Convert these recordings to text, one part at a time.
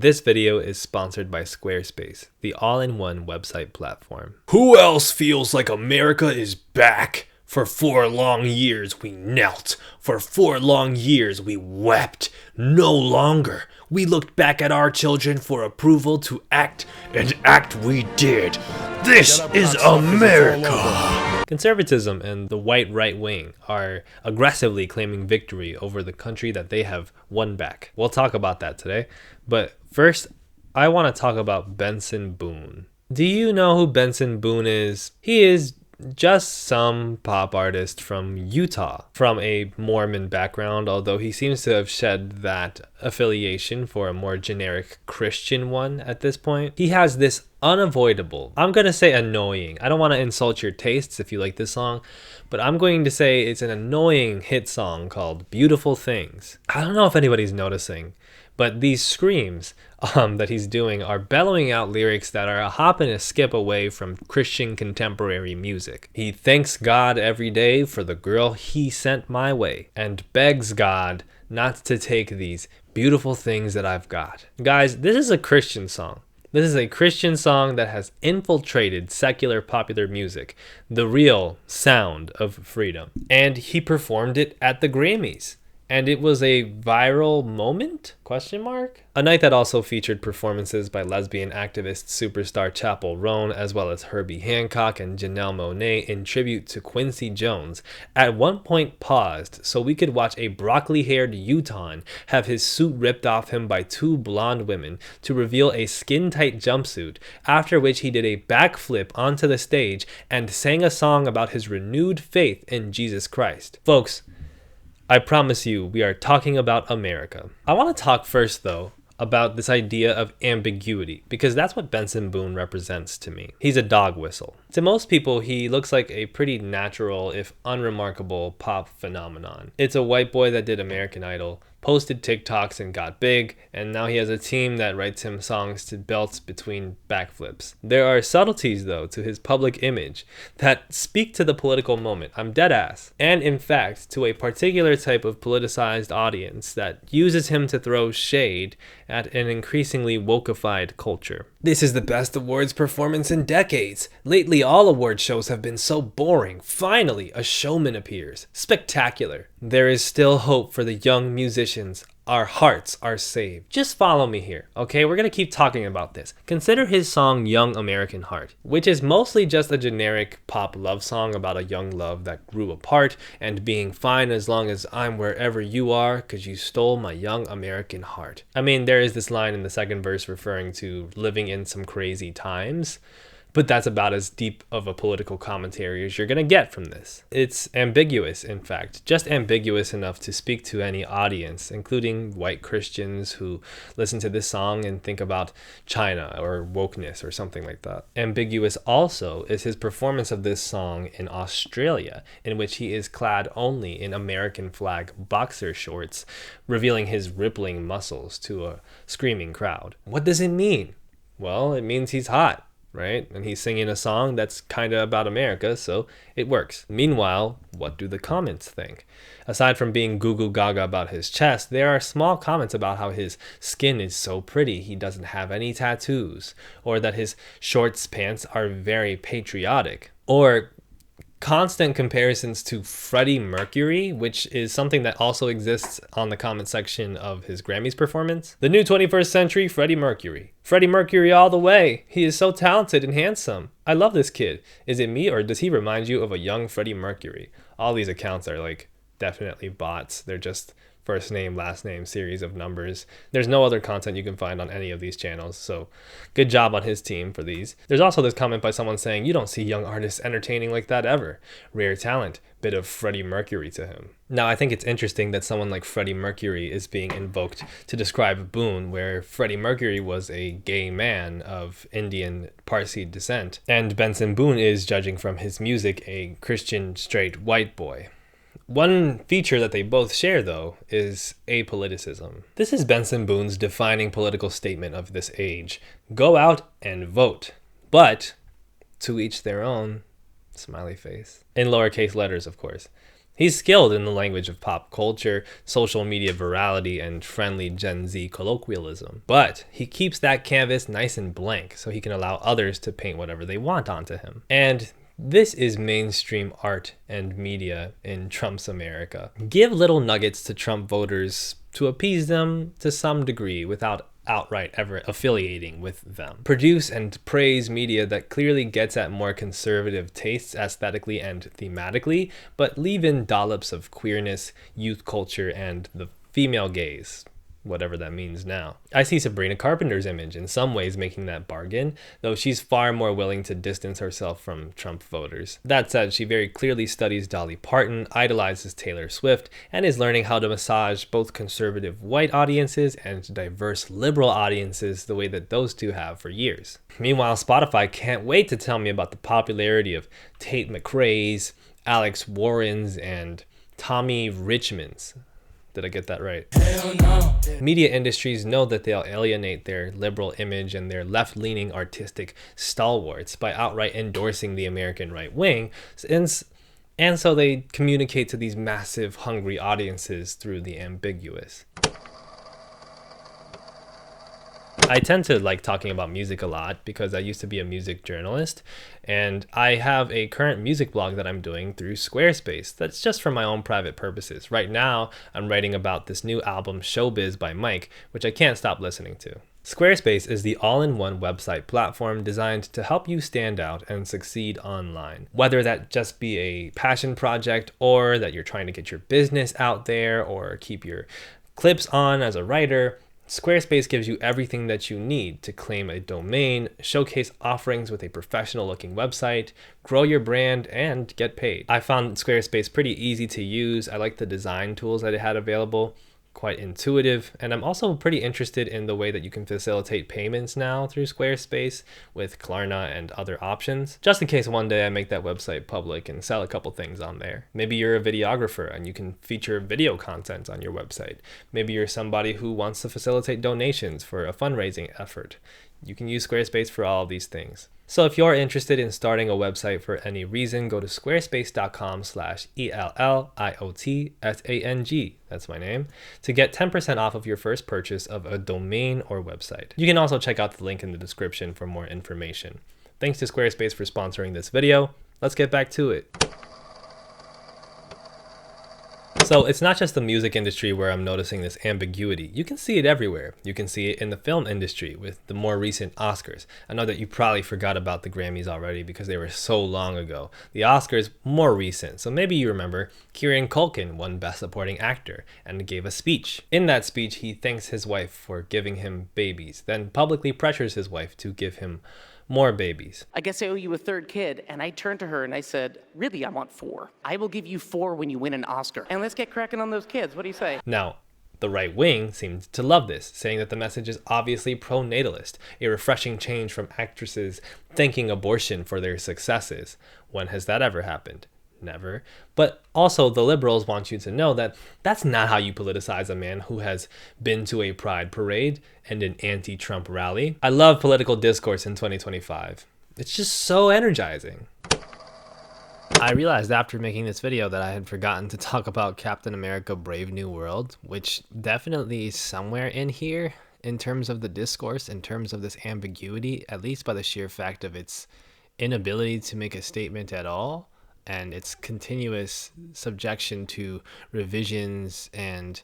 This video is sponsored by Squarespace, the all-in-one website platform. Who else feels like America is back? For 4 long years we knelt. For 4 long years we wept. No longer. We looked back at our children for approval to act, and act we did. This is America! Conservatism and the white right wing are aggressively claiming victory over the country that they have won back. We'll talk about that today, but first, I want to talk about Benson Boone. Do you know who Benson Boone is? He is just some pop artist from Utah, from a Mormon background, although he seems to have shed that affiliation for a more generic Christian one at this point. He has this unavoidable, I'm gonna say annoying, I don't want to insult your tastes if you like this song, but I'm going to say it's an annoying hit song called Beautiful Things. I don't know if anybody's noticing, but these screams that he's doing are bellowing out lyrics that are a hop and a skip away from Christian contemporary music. He thanks God every day for the girl he sent my way and begs God not to take these beautiful things that I've got. Guys, this is a Christian song. This is a Christian song that has infiltrated secular popular music, the real sound of freedom. And he performed it at the Grammys. And it was a viral moment? Question mark? A night that also featured performances by lesbian activist superstar Chappell Roan, as well as Herbie Hancock and Janelle Monáe in tribute to Quincy Jones, at one point paused so we could watch a broccoli-haired Utahn have his suit ripped off him by 2 blonde women to reveal a skin-tight jumpsuit, after which he did a backflip onto the stage and sang a song about his renewed faith in Jesus Christ. Folks, I promise you, we are talking about America. I want to talk first, though, about this idea of ambiguity, because that's what Benson Boone represents to me. He's a dog whistle. To most people, he looks like a pretty natural, if unremarkable, pop phenomenon. It's a white boy that did American Idol, posted TikToks and got big, and now he has a team that writes him songs to belts between backflips. There are subtleties, though, to his public image that speak to the political moment. I'm dead ass. And in fact, to a particular type of politicized audience that uses him to throw shade at an increasingly wokeified culture. This is the best awards performance in decades. Lately, all award shows have been so boring. Finally, a showman appears. Spectacular. There is still hope for the young musicians. Our hearts are saved. Just follow me here, okay? We're gonna keep talking about this. Consider his song Young American Heart, which is mostly just a generic pop love song about a young love that grew apart and being fine as long as I'm wherever you are, 'cause you stole my young American heart. I mean, there is this line in the second verse referring to living in some crazy times, but that's about as deep of a political commentary as you're going to get from this. It's ambiguous, in fact, just ambiguous enough to speak to any audience, including white Christians who listen to this song and think about China or wokeness or something like that. Ambiguous also is his performance of this song in Australia, in which he is clad only in American flag boxer shorts, revealing his rippling muscles to a screaming crowd. What does it mean? Well, it means he's hot, right? And he's singing a song that's kind of about America, so it works. Meanwhile, what do the comments think? Aside from being goo goo gaga about his chest, there are small comments about how his skin is so pretty he doesn't have any tattoos, or that his shorts pants are very patriotic, or constant comparisons to Freddie Mercury, which is something that also exists on the comment section of his Grammys performance. The new 21st century Freddie Mercury. Freddie Mercury all the way. He is so talented and handsome. I love this kid. Is it me, or does he remind you of a young Freddie Mercury? All these accounts are like definitely bots. They're just first name, last name, series of numbers. There's no other content you can find on any of these channels, so good job on his team for these. There's also this comment by someone saying, you don't see young artists entertaining like that ever. Rare talent, bit of Freddie Mercury to him. Now, I think it's interesting that someone like Freddie Mercury is being invoked to describe Boone, where Freddie Mercury was a gay man of Indian Parsi descent, and Benson Boone is, judging from his music, a Christian straight white boy. One feature that they both share, though, is apoliticism. This is Benson Boone's defining political statement of this age. Go out and vote. But, to each their own, smiley face. In lowercase letters, of course. He's skilled in the language of pop culture, social media virality, and friendly Gen Z colloquialism. But he keeps that canvas nice and blank so he can allow others to paint whatever they want onto him. And this is mainstream art and media in Trump's America. Give little nuggets to Trump voters to appease them to some degree without outright ever affiliating with them. Produce and praise media that clearly gets at more conservative tastes aesthetically and thematically, but leave in dollops of queerness, youth culture, and the female gaze. Whatever that means now. I see Sabrina Carpenter's image in some ways making that bargain, though she's far more willing to distance herself from Trump voters. That said, she very clearly studies Dolly Parton, idolizes Taylor Swift, and is learning how to massage both conservative white audiences and diverse liberal audiences the way that those two have for years. Meanwhile, Spotify can't wait to tell me about the popularity of Tate McRae's, Alex Warren's, and Tommy Richmond's. Did I get that right? Hell no. Media industries know that they'll alienate their liberal image and their left-leaning artistic stalwarts by outright endorsing the American right wing, and so they communicate to these massive, hungry audiences through the ambiguous. I tend to like talking about music a lot because I used to be a music journalist, and I have a current music blog that I'm doing through Squarespace that's just for my own private purposes. Right now, I'm writing about this new album, Showbiz by Mike, which I can't stop listening to. Squarespace is the all-in-one website platform designed to help you stand out and succeed online. Whether that just be a passion project or that you're trying to get your business out there or keep your clips on as a writer, Squarespace gives you everything that you need to claim a domain, showcase offerings with a professional-looking website, grow your brand, and get paid. I found Squarespace pretty easy to use. I like the design tools that it had available, quite intuitive, and I'm also pretty interested in the way that you can facilitate payments now through Squarespace with Klarna and other options, just in case one day I make that website public and sell a couple things on there. Maybe you're a videographer and you can feature video content on your website. Maybe you're somebody who wants to facilitate donations for a fundraising effort. You can use Squarespace for all of these things. So if you're interested in starting a website for any reason, go to squarespace.com/ELLIOTSANG, that's my name, to get 10% off of your first purchase of a domain or website. You can also check out the link in the description for more information. Thanks to Squarespace for sponsoring this video. Let's get back to it. So it's not just the music industry where I'm noticing this ambiguity. You can see it everywhere. You can see it in the film industry with the more recent Oscars. I know that you probably forgot about the Grammys already because they were so long ago. The Oscars, more recent. So maybe you remember Kieran Culkin won Best Supporting Actor and gave a speech. In that speech, he thanks his wife for giving him babies, then publicly pressures his wife to give him more babies. I guess I owe you a third kid. And I turned to her and I said, really, I want 4. I will give you 4 when you win an Oscar. And let's get cracking on those kids. What do you say? Now, the right wing seemed to love this, saying that the message is obviously pro-natalist, a refreshing change from actresses thanking abortion for their successes. When has that ever happened? Never. But also the liberals want you to know that that's not how you politicize a man who has been to a pride parade and an anti-Trump rally. I love political discourse in 2025. It's just so energizing. I realized after making this video that I had forgotten to talk about Captain America Brave New World, which definitely is somewhere in here in terms of the discourse, in terms of this ambiguity, at least by the sheer fact of its inability to make a statement at all, and its continuous subjection to revisions and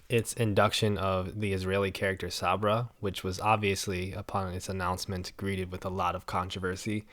its induction of the Israeli character Sabra, which was obviously, upon its announcement, greeted with a lot of controversy.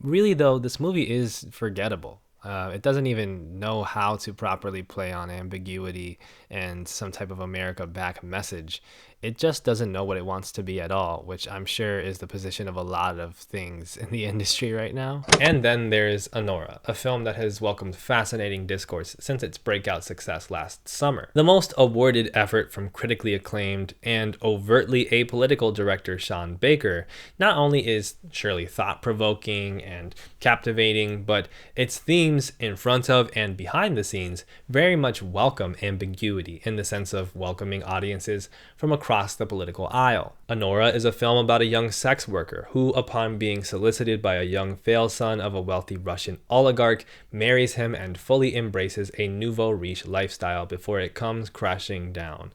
Really, though, this movie is forgettable. It doesn't even know how to properly play on ambiguity and some type of America back message. It just doesn't know what it wants to be at all, which I'm sure is the position of a lot of things in the industry right now. And then there's Anora, a film that has welcomed fascinating discourse since its breakout success last summer. The most awarded effort from critically acclaimed and overtly apolitical director Sean Baker not only is surely thought-provoking and captivating, but its themes in front of and behind the scenes very much welcome ambiguity in the sense of welcoming audiences from from across the political aisle. Honora is a film about a young sex worker who, upon being solicited by a young fail son of a wealthy Russian oligarch, marries him and fully embraces a nouveau riche lifestyle before it comes crashing down.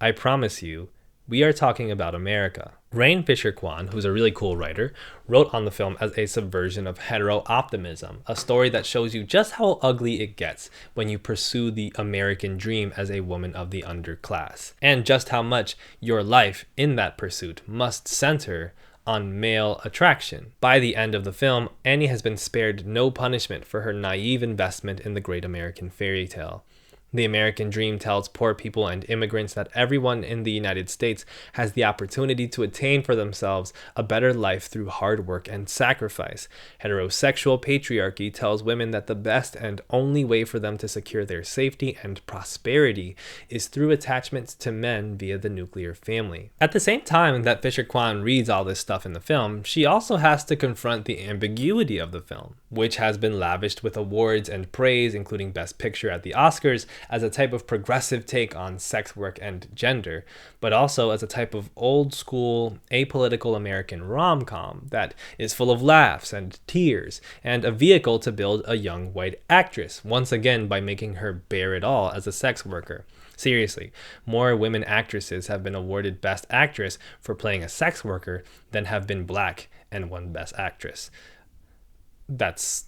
I promise you, we are talking about America. Rain Fisher Kwan, who's a really cool writer, wrote on the film as a subversion of hetero-optimism, a story that shows you just how ugly it gets when you pursue the American dream as a woman of the underclass, and just how much your life in that pursuit must center on male attraction. By the end of the film, Annie has been spared no punishment for her naive investment in the great American fairy tale. The American dream tells poor people and immigrants that everyone in the United States has the opportunity to attain for themselves a better life through hard work and sacrifice. Heterosexual patriarchy tells women that the best and only way for them to secure their safety and prosperity is through attachment to men via the nuclear family. At the same time that Fisher Kwan reads all this stuff in the film, she also has to confront the ambiguity of the film, which has been lavished with awards and praise, including Best Picture at the Oscars, as a type of progressive take on sex work and gender, but also as a type of old school, apolitical American rom-com that is full of laughs and tears, and a vehicle to build a young white actress, once again by making her bear it all as a sex worker. Seriously, more women actresses have been awarded Best Actress for playing a sex worker than have been black and won Best Actress. That's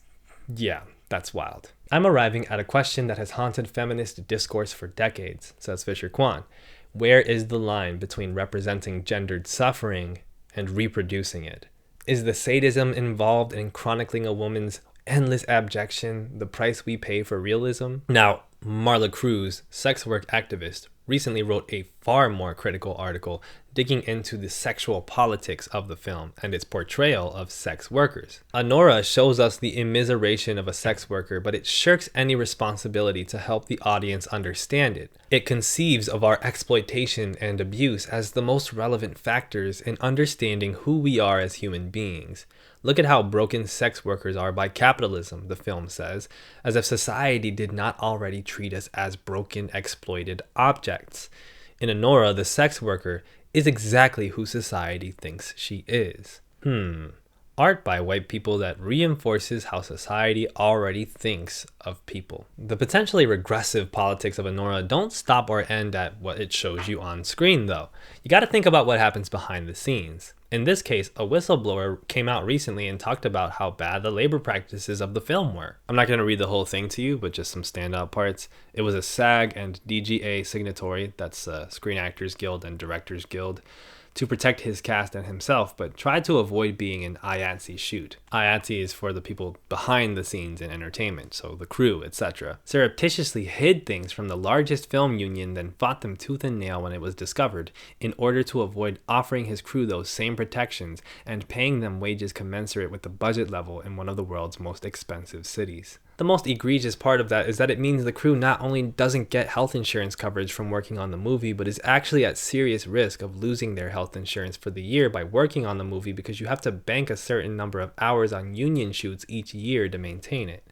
wild. I'm arriving at a question that has haunted feminist discourse for decades, says Fisher Kwan. Where is the line between representing gendered suffering and reproducing it? Is the sadism involved in chronicling a woman's endless abjection the price we pay for realism? Now, Marla Cruz, sex work activist, recently wrote a far more critical article digging into the sexual politics of the film and its portrayal of sex workers. Honora shows us the immiseration of a sex worker, but it shirks any responsibility to help the audience understand it. It conceives of our exploitation and abuse as the most relevant factors in understanding who we are as human beings. Look at how broken sex workers are by capitalism, the film says, as if society did not already treat us as broken, exploited objects. In Honora, the sex worker is exactly who society thinks she is. Art by white people that reinforces how society already thinks of people. The potentially regressive politics of Honora don't stop or end at what it shows you on screen, though. You gotta think about what happens behind the scenes. In this case, a whistleblower came out recently and talked about how bad the labor practices of the film were. I'm not going to read the whole thing to you, but just some standout parts. It was a SAG and DGA signatory, that's Screen Actors Guild and Directors Guild, to protect his cast and himself, but tried to avoid being an IATSE shoot. IATSE is for the people behind the scenes in entertainment, so the crew, etc. Surreptitiously hid things from the largest film union, then fought them tooth and nail when it was discovered, in order to avoid offering his crew those same protections and paying them wages commensurate with the budget level in one of the world's most expensive cities. The most egregious part of that is that it means the crew not only doesn't get health insurance coverage from working on the movie, but is actually at serious risk of losing their health insurance for the year by working on the movie, because you have to bank a certain number of hours on union shoots each year to maintain it.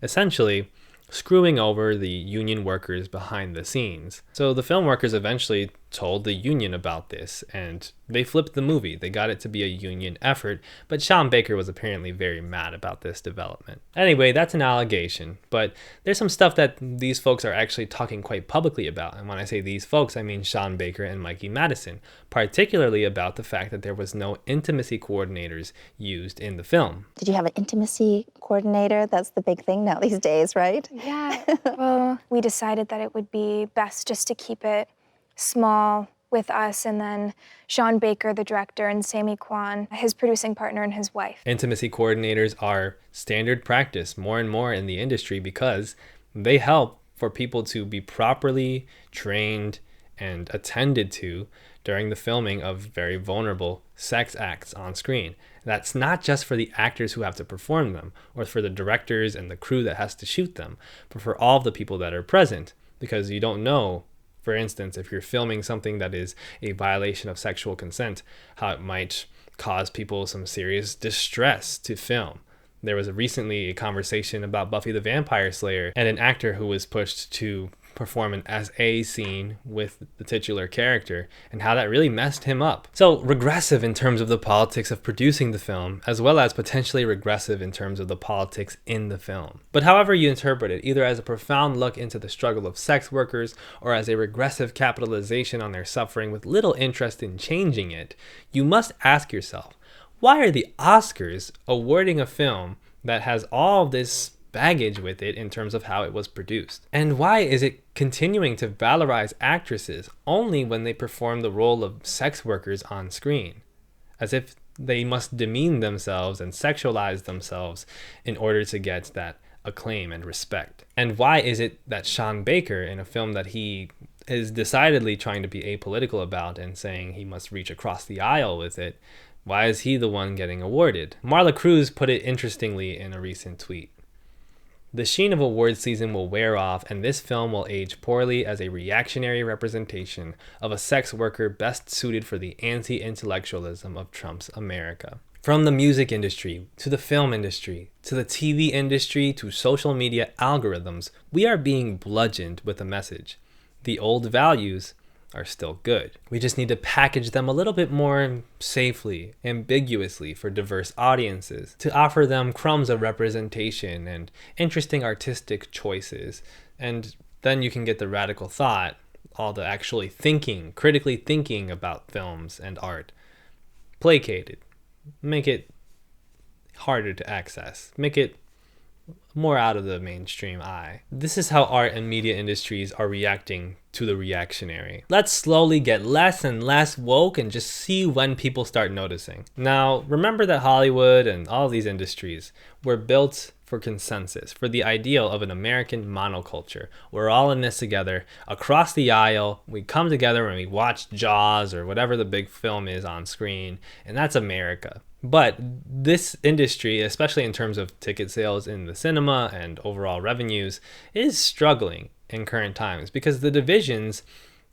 Essentially, screwing over the union workers behind the scenes. So the film workers eventually told the union about this, and they flipped the movie. They got it to be a union effort, but Sean Baker was apparently very mad about this development. Anyway, that's an allegation, but there's some stuff that these folks are actually talking quite publicly about, and when I say these folks, I mean Sean Baker and Mikey Madison, particularly about the fact that there was no intimacy coordinators used in the film. Did you have an intimacy coordinator? That's the big thing now these days, right? Yeah, well, we decided that it would be best just to keep it small with us, and then Sean Baker, the director, and Sammy Kwan, his producing partner, and his wife. Intimacy coordinators are standard practice more and more in the industry because they help for people to be properly trained and attended to during the filming of very vulnerable sex acts on screen. That's not just for the actors who have to perform them, or for the directors and the crew that has to shoot them, but for all of the people that are present, because you don't know, for instance, if you're filming something that is a violation of sexual consent, how it might cause people some serious distress to film. There was recently a conversation about Buffy the Vampire Slayer and an actor who was pushed to perform an SA scene with the titular character, and how that really messed him up. So regressive in terms of the politics of producing the film, as well as potentially regressive in terms of the politics in the film. But however you interpret it, either as a profound look into the struggle of sex workers or as a regressive capitalization on their suffering with little interest in changing it, you must ask yourself, why are the Oscars awarding a film that has all this baggage with it in terms of how it was produced? And why is it continuing to valorize actresses only when they perform the role of sex workers on screen, as if they must demean themselves and sexualize themselves in order to get that acclaim and respect? And why is it that Sean Baker, in a film that he is decidedly trying to be apolitical about and saying he must reach across the aisle with it, why is he the one getting awarded? Marla Cruz put it interestingly in a recent tweet. The sheen of award season will wear off, and this film will age poorly as a reactionary representation of a sex worker best suited for the anti-intellectualism of Trump's America. From the music industry, to the film industry, to the TV industry, to social media algorithms, we are being bludgeoned with a message. The old values are still good. We just need to package them a little bit more safely, ambiguously for diverse audiences, to offer them crumbs of representation and interesting artistic choices. And then you can get the radical thought, all the actually thinking, critically thinking about films and art, placated. Make it harder to access. Make it more out of the mainstream eye. This is how art and media industries are reacting to the reactionary. Let's slowly get less and less woke and just see when people start noticing. Now, remember that Hollywood and all these industries were built for consensus, for the ideal of an American monoculture. We're all in this together, across the aisle. We come together when we watch Jaws or whatever the big film is on screen, and that's America. But this industry, especially in terms of ticket sales in the cinema and overall revenues, is struggling in current times because the divisions,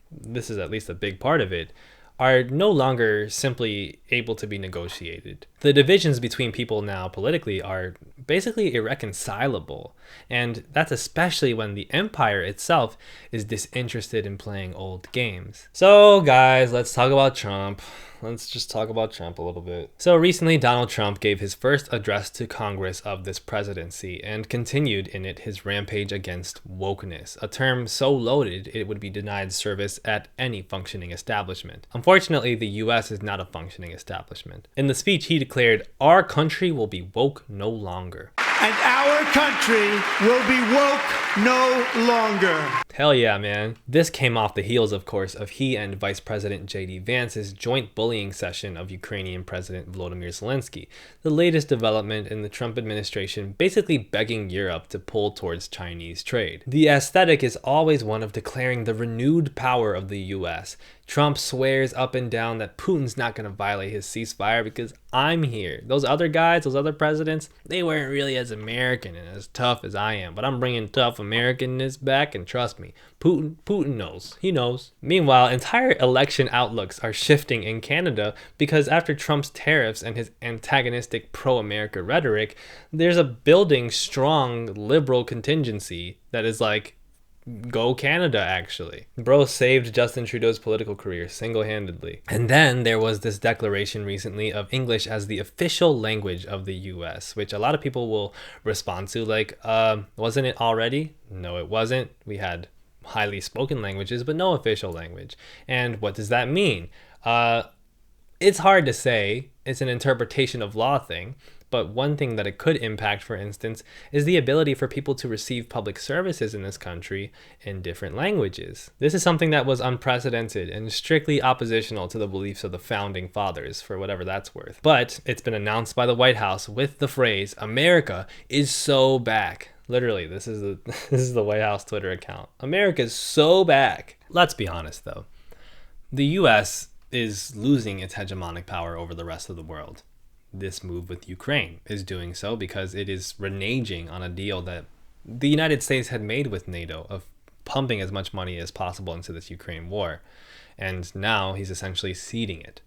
this is at least a big part of it, are no longer simply able to be negotiated. The divisions between people now politically are basically irreconcilable, and that's especially when the empire itself is disinterested in playing old games. So guys, let's talk about Trump. Let's just talk about Trump a little bit. So recently, Donald Trump gave his first address to Congress of this presidency and continued in it his rampage against wokeness, a term so loaded it would be denied service at any functioning establishment. Unfortunately, the US is not a functioning establishment. In the speech, he declared, "Our country will be woke no longer." And our country will be woke no longer. Hell yeah, man. This came off the heels, of course, of he and Vice President J.D. Vance's joint bullying session of Ukrainian President Volodymyr Zelensky, the latest development in the Trump administration basically begging Europe to pull towards Chinese trade. The aesthetic is always one of declaring the renewed power of the US. Trump swears up and down that Putin's not going to violate his ceasefire because I'm here. Those other guys, those other presidents, they weren't really as American and as tough as I am, but I'm bringing tough Americanness back, and trust me, Putin knows. He knows. Meanwhile, entire election outlooks are shifting in Canada because after Trump's tariffs and his antagonistic pro-America rhetoric, there's a building strong liberal contingency that is like, go Canada, actually. Bro saved Justin Trudeau's political career single-handedly. And then there was this declaration recently of English as the official language of the US, which a lot of people will respond to like, wasn't it already? No, it wasn't. We had highly spoken languages, but no official language. And what does that mean? It's hard to say. It's an interpretation of law thing. But one thing that it could impact, for instance, is the ability for people to receive public services in this country in different languages. This is something that was unprecedented and strictly oppositional to the beliefs of the founding fathers, for whatever that's worth. But it's been announced by the White House with the phrase, "America is so back." Literally, this is the White House Twitter account. America is so back. Let's be honest, though. The US is losing its hegemonic power over the rest of the world. This move with Ukraine is doing so because it is reneging on a deal that the United States had made with NATO of pumping as much money as possible into this Ukraine war. And now he's essentially ceding it.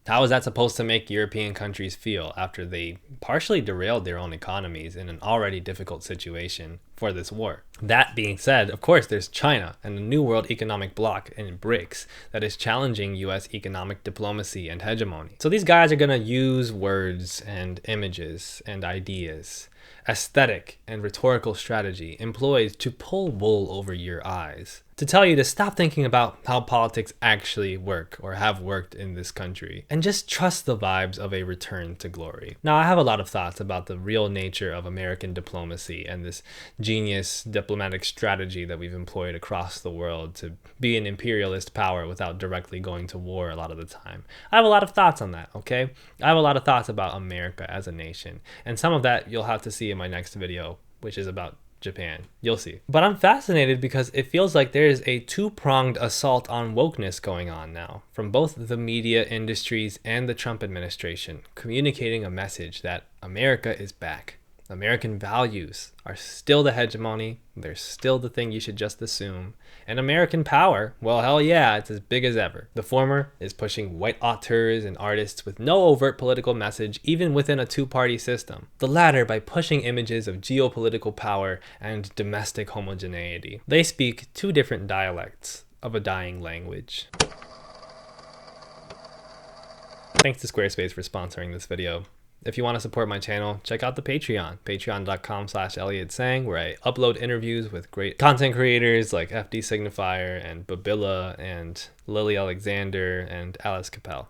How is that supposed to make European countries feel after they partially derailed their own economies in an already difficult situation for this war? That being said, of course, there's China and the New World Economic Bloc and BRICS that is challenging US economic diplomacy and hegemony. So these guys are going to use words and images and ideas, aesthetic and rhetorical strategy employed to pull wool over your eyes, to tell you to stop thinking about how politics actually work or have worked in this country, and just trust the vibes of a return to glory. Now, I have a lot of thoughts about the real nature of American diplomacy and this genius diplomatic strategy that we've employed across the world to be an imperialist power without directly going to war a lot of the time. I have a lot of thoughts on that, okay? I have a lot of thoughts about America as a nation, and some of that you'll have to see in my next video, which is about Japan. You'll see. But I'm fascinated because it feels like there is a two-pronged assault on wokeness going on now from both the media industries and the Trump administration, communicating a message that America is back. American values are still the hegemony. They're still the thing you should just assume. And American power, well, hell yeah, it's as big as ever. The former is pushing white auteurs and artists with no overt political message, even within a two-party system. The latter by pushing images of geopolitical power and domestic homogeneity. They speak two different dialects of a dying language. Thanks to Squarespace for sponsoring this video. If you want to support my channel, check out the Patreon, patreon.com/ElliottSang, where I upload interviews with great content creators like FD Signifier and Babilla and Lily Alexander and Alice Capel.